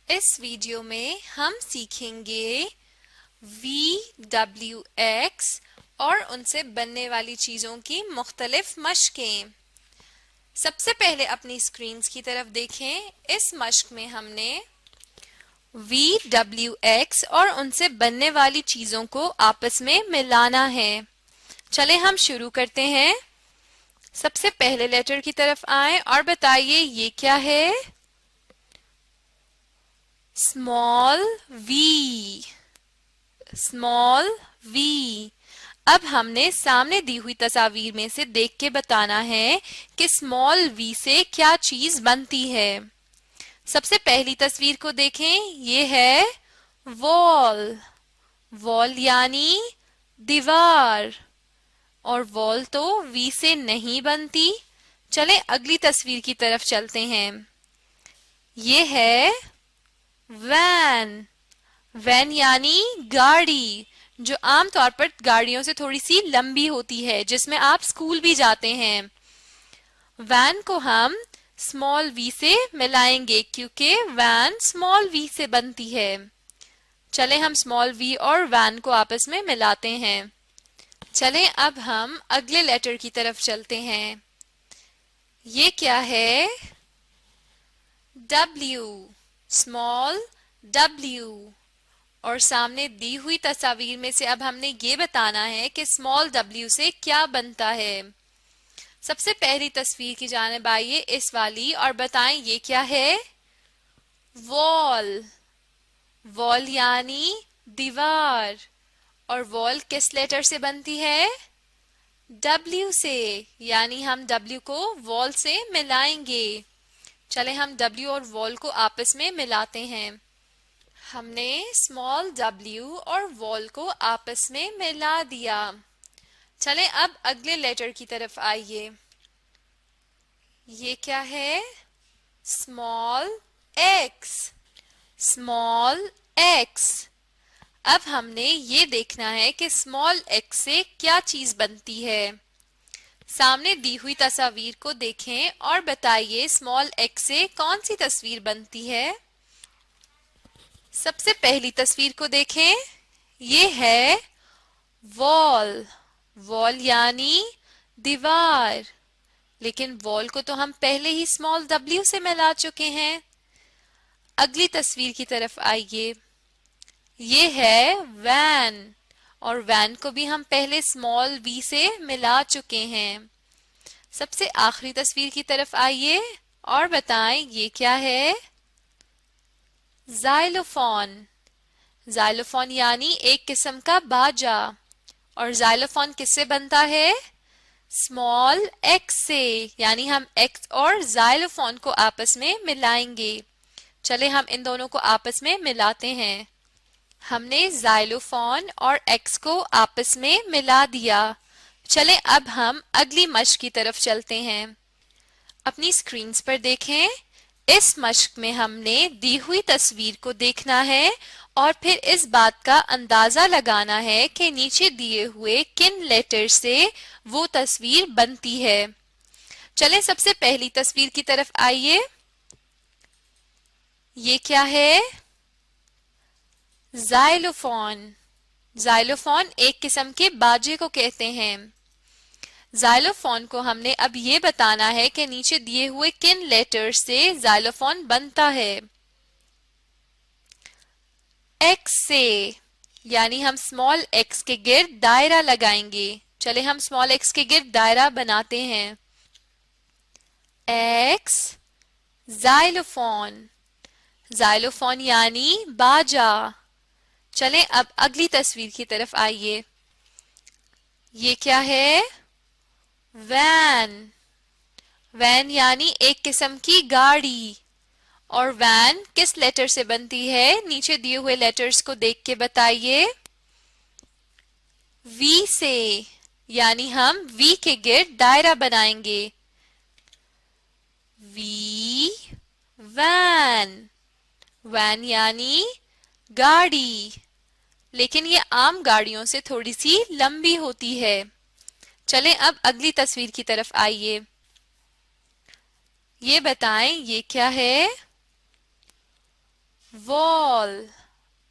اس video میں ہم سیکھیں گے VWX اور ان سے بننے والی چیزوں کی مختلف مشقیں۔ سب سے پہلے اپنی سکرینز کی طرف دیکھیں۔ اس مشق میں ہم نے VWX اور ان سے بننے والی چیزوں کو آپس میں ملانا ہے۔ چلیں ہم شروع کرتے ہیں۔ سب سے پہلے لیٹر کی طرف آئیں اور بتائیے یہ کیا ہے؟ Small v, small v. اب ہم نے سامنے دی ہوئی تصاویر میں سے دیکھ کے بتانا ہے کہ اسمال وی سے کیا چیز بنتی ہے۔ سب سے پہلی تصویر کو دیکھیں، یہ ہے وال، وال یعنی دیوار، اور وال تو وی سے نہیں بنتی۔ چلیں اگلی تصویر کی طرف چلتے ہیں۔ یہ ہے وین، وین یعنی گاڑی، جو عام طور پر گاڑیوں سے تھوڑی سی لمبی ہوتی ہے، جس میں آپ اسکول بھی جاتے ہیں۔ وین کو ہم اسمال وی سے ملائیں گے کیونکہ وین اسمال وی سے بنتی ہے۔ چلیں ہم اسمال وی اور وین کو آپس میں ملاتے ہیں۔ چلیں اب ہم اگلے لیٹر کی طرف چلتے ہیں۔ یہ کیا ہے؟ W، small W۔ اور سامنے دی ہوئی تصاویر میں سے اب ہم نے یہ بتانا ہے کہ اسمال W سے کیا بنتا ہے۔ سب سے پہلی تصویر کی جانب آئیے، اس والی، اور بتائیں یہ کیا ہے؟ وال، وال یعنی دیوار، اور وال کس لیٹر سے بنتی ہے؟ W سے، یعنی ہم W کو وال سے ملائیں گے۔ چلیں ہم W اور وال کو آپس میں ملاتے ہیں۔ ہم نے اسمال W اور وال کو آپس میں ملا دیا۔ چلیں اب اگلے لیٹر کی طرف آئیے۔ یہ کیا ہے؟ Small X، small X۔ اب ہم نے یہ دیکھنا ہے کہ اسمال X سے کیا چیز بنتی ہے۔ سامنے دی ہوئی تصاویر کو دیکھیں اور بتائیے اسمال X سے کون سی تصویر بنتی ہے۔ سب سے پہلی تصویر کو دیکھیں، یہ ہے وال، وال یعنی دیوار، لیکن وال کو تو ہم پہلے ہی اسمال W سے ملا چکے ہیں۔ اگلی تصویر کی طرف آئیے۔ یہ ہے وین، اور وین کو بھی ہم پہلے اسمال وی سے ملا چکے ہیں۔ سب سے آخری تصویر کی طرف آئیے اور بتائیں یہ کیا ہے؟ زائلوفون، زائلوفون یعنی ایک قسم کا باجا، اور زائلوفون کس سے بنتا ہے؟ اسمال X سے، یعنی ہم X اور زائلوفون کو آپس میں ملائیں گے۔ چلے ہم ان دونوں کو آپس میں ملاتے ہیں۔ ہم نے زائلوفون اور X کو آپس میں ملا دیا۔ چلیں اب ہم اگلی مشق کی طرف چلتے ہیں۔ اپنی سکرینز پر دیکھیں۔ اس مشق میں ہم نے دی ہوئی تصویر کو دیکھنا ہے اور پھر اس بات کا اندازہ لگانا ہے کہ نیچے دیے ہوئے کن لیٹر سے وہ تصویر بنتی ہے۔ چلیں سب سے پہلی تصویر کی طرف آئیے۔ یہ کیا ہے؟ زائلوفون، زائلوفون ایک قسم کے باجے کو کہتے ہیں۔ زائلوفون کو ہم نے اب یہ بتانا ہے کہ نیچے دیے ہوئے کن لیٹر سے زائلوفون بنتا ہے۔ X سے، یعنی ہم اسمال X کے گرد دائرہ لگائیں گے۔ چلے ہم اسمال X کے گرد دائرہ بناتے ہیں۔ X، زائلوفون، زائلوفون یعنی باجا۔ چلیں اب اگلی تصویر کی طرف آئیے۔ یہ کیا ہے؟ وین، وین یعنی ایک قسم کی گاڑی، اور وین کس لیٹر سے بنتی ہے؟ نیچے دیے ہوئے لیٹرز کو دیکھ کے بتائیے۔ وی سے، یعنی ہم وی کے گرد دائرہ بنائیں گے۔ وی، وین، وین یعنی گاڑی، لیکن یہ عام گاڑیوں سے تھوڑی سی لمبی ہوتی ہے۔ چلیں اب اگلی تصویر کی طرف آئیے۔ یہ بتائیں یہ کیا ہے؟ wall,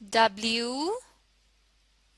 W,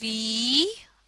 V,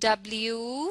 W,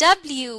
W।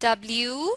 W,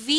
v।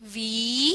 V,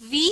V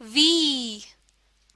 v।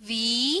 V,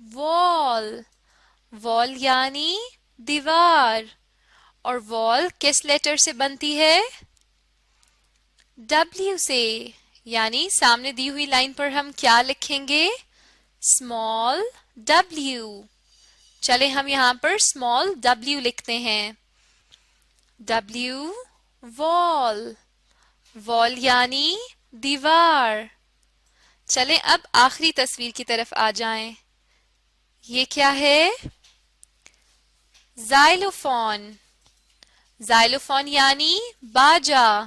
wall. wall یعنی دیوار. اور wall کس لیٹر سے بنتی ہے؟ W سے. یعنی سامنے دی ہوئی لائن پر ہم کیا لکھیں گے؟ small w. چلے ہم یہاں پر small w لکھتے ہیں. W wall. wall یعنی دیوار. چلیں اب آخری تصویر کی طرف آ جائیں. یہ کیا ہے؟ زائلوفون. زائلوفون یعنی باجا.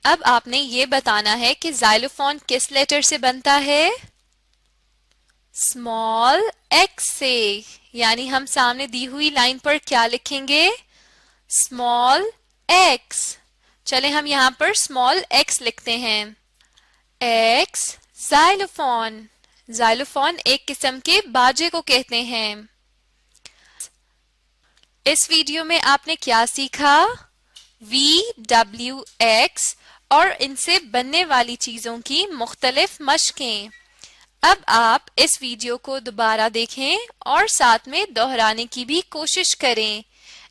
اب آپ نے یہ بتانا ہے کہ زائلوفون کس لیٹر سے بنتا ہے؟ اسمال ایکس سے. یعنی ہم سامنے دی ہوئی لائن پر کیا لکھیں گے؟ Small x. چلیں ہم یہاں پر اسمال ایکس لکھتے ہیں. X xylophone. زائلوفون ایک قسم کے باجے کو کہتے ہیں. اس ویڈیو میں آپ نے کیا سیکھا؟ وی ڈبلیو ایکس اور ان سے بننے والی چیزوں کی مختلف مشقیں. اب آپ اس ویڈیو کو دوبارہ دیکھیں اور ساتھ میں دہرانے کی بھی کوشش کریں.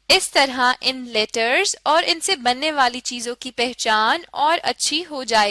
اس طرح ان لیٹرز اور ان سے بننے والی چیزوں کی پہچان اور اچھی ہو جائے گی.